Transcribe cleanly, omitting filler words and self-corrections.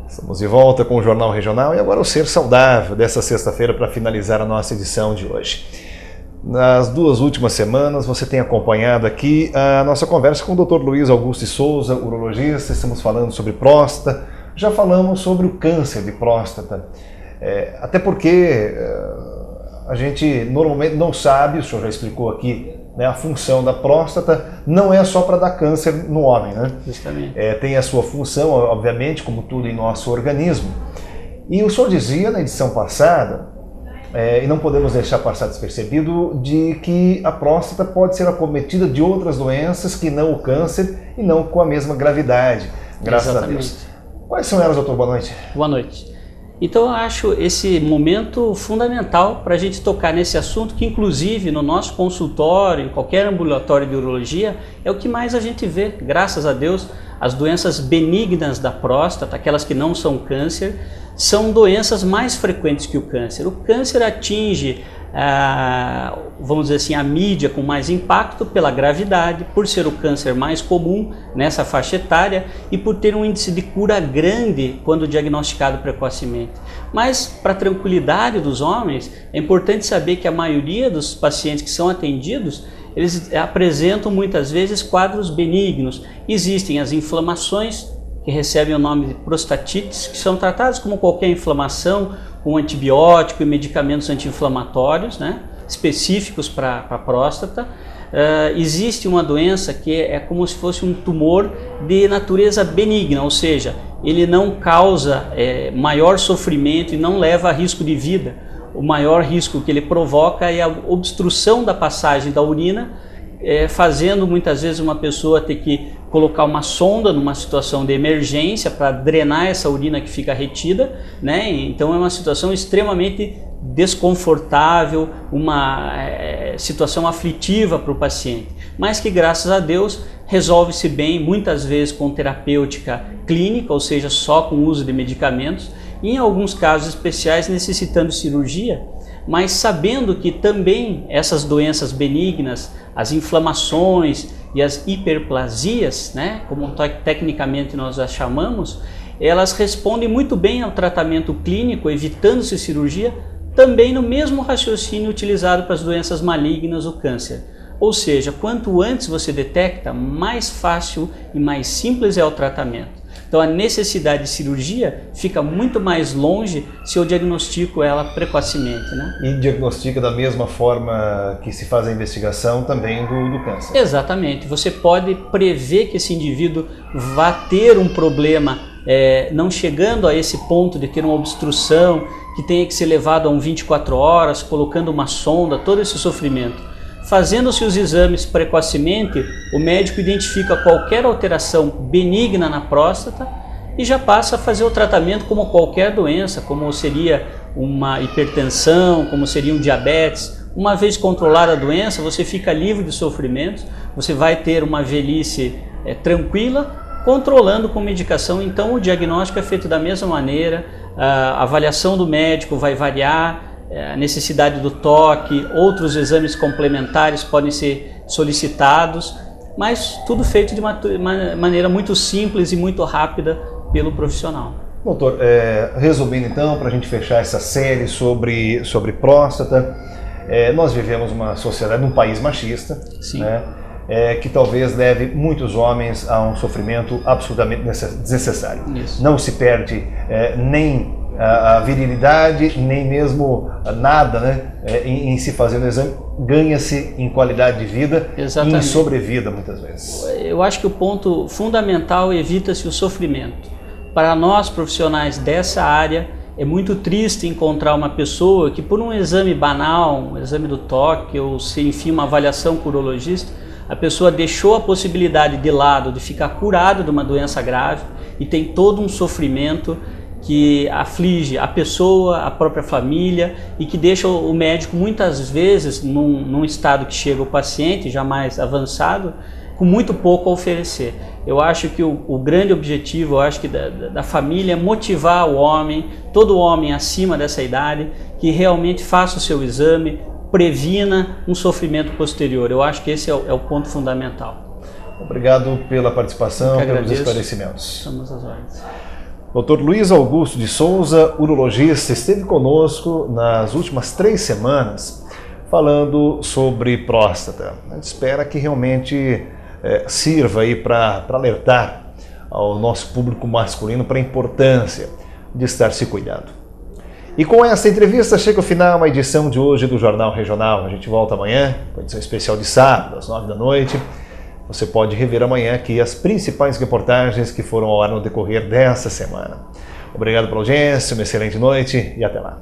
Estamos de volta com o Jornal Regional e agora o Ser Saudável dessa sexta-feira para finalizar a nossa edição de hoje. Nas 2 últimas semanas você tem acompanhado aqui a nossa conversa com o Dr. Luiz Augusto de Souza, urologista. Estamos falando sobre próstata, já falamos sobre o câncer de próstata, até porque a gente normalmente não sabe, o senhor já explicou aqui, né, a função da próstata não é só para dar câncer no homem, né? Justamente. Tem a sua função, obviamente, como tudo em nosso organismo. E o senhor dizia na edição passada, e não podemos deixar passar despercebido, de que a próstata pode ser acometida de outras doenças que não o câncer e não com a mesma gravidade, graças Exatamente. a Deus. Quais são elas, doutor? Boa noite. Boa noite. Então eu acho esse momento fundamental para a gente tocar nesse assunto, que inclusive no nosso consultório, em qualquer ambulatório de urologia, é o que mais a gente vê, graças a Deus. As doenças benignas da próstata, aquelas que não são câncer, são doenças mais frequentes que o câncer. O câncer atinge, vamos dizer assim, a mídia com mais impacto pela gravidade, por ser o câncer mais comum nessa faixa etária e por ter um índice de cura grande quando diagnosticado precocemente. Mas, para a tranquilidade dos homens, é importante saber que a maioria dos pacientes que são atendidos, eles apresentam muitas vezes quadros benignos. Existem as inflamações, que recebem o nome de prostatites, que são tratadas como qualquer inflamação, com antibiótico e medicamentos anti-inflamatórios, né, específicos para a próstata. Existe uma doença que é como se fosse um tumor de natureza benigna, ou seja, ele não causa maior sofrimento e não leva a risco de vida. O maior risco que ele provoca é a obstrução da passagem da urina, fazendo muitas vezes uma pessoa ter que colocar uma sonda numa situação de emergência para drenar essa urina que fica retida, né? Então é uma situação extremamente desconfortável, uma situação aflitiva para o paciente, mas que graças a Deus resolve-se bem, muitas vezes com terapêutica clínica, ou seja, só com o uso de medicamentos, e em alguns casos especiais necessitando cirurgia, mas sabendo que também essas doenças benignas, as inflamações e as hiperplasias, né, como tecnicamente nós as chamamos, elas respondem muito bem ao tratamento clínico, evitando-se cirurgia, também no mesmo raciocínio utilizado para as doenças malignas, o câncer. Ou seja, quanto antes você detecta, mais fácil e mais simples é o tratamento. Então a necessidade de cirurgia fica muito mais longe se eu diagnostico ela precocemente, né? E diagnostica da mesma forma que se faz a investigação também do câncer. Exatamente. Você pode prever que esse indivíduo vá ter um problema, não chegando a esse ponto de ter uma obstrução, que tenha que ser levado a 24 horas, colocando uma sonda, todo esse sofrimento. Fazendo-se os exames precocemente, o médico identifica qualquer alteração benigna na próstata e já passa a fazer o tratamento como qualquer doença, como seria uma hipertensão, como seria um diabetes. Uma vez controlada a doença, você fica livre de sofrimentos, você vai ter uma velhice tranquila, controlando com medicação. Então o diagnóstico é feito da mesma maneira, a avaliação do médico vai variar, a necessidade do toque, outros exames complementares podem ser solicitados, mas tudo feito de uma maneira muito simples e muito rápida pelo profissional. Doutor, resumindo então, para a gente fechar essa série sobre próstata, nós vivemos uma sociedade, num país machista, Sim. Né, que talvez leve muitos homens a um sofrimento absolutamente desnecessário. Isso. Não se perde nem a virilidade, nem mesmo nada, né, em se fazer o exame, ganha-se em qualidade de vida. Exatamente. E em sobrevida muitas vezes. Eu acho que o ponto fundamental é evita-se o sofrimento. Para nós profissionais dessa área, é muito triste encontrar uma pessoa que por um exame banal, um exame do toque ou se enfim uma avaliação com o urologista, a pessoa deixou a possibilidade de lado de ficar curado de uma doença grave e tem todo um sofrimento que aflige a pessoa, a própria família e que deixa o médico muitas vezes num estado que chega o paciente já mais avançado, com muito pouco a oferecer. Eu acho que o grande objetivo, eu acho que da família é motivar o homem, todo homem acima dessa idade, que realmente faça o seu exame, previna um sofrimento posterior. Eu acho que esse é o ponto fundamental. Obrigado pela participação, pelos esclarecimentos. Estamos às ordens. Dr. Luiz Augusto de Souza, urologista, esteve conosco nas últimas 3 semanas falando sobre próstata. A gente espera que realmente sirva aí para alertar ao nosso público masculino para a importância de estar se cuidando. E com essa entrevista chega ao final a edição de hoje do Jornal Regional. A gente volta amanhã, com a edição especial de sábado, às 9 da noite. Você pode rever amanhã aqui as principais reportagens que foram ao ar no decorrer dessa semana. Obrigado pela audiência, uma excelente noite e até lá.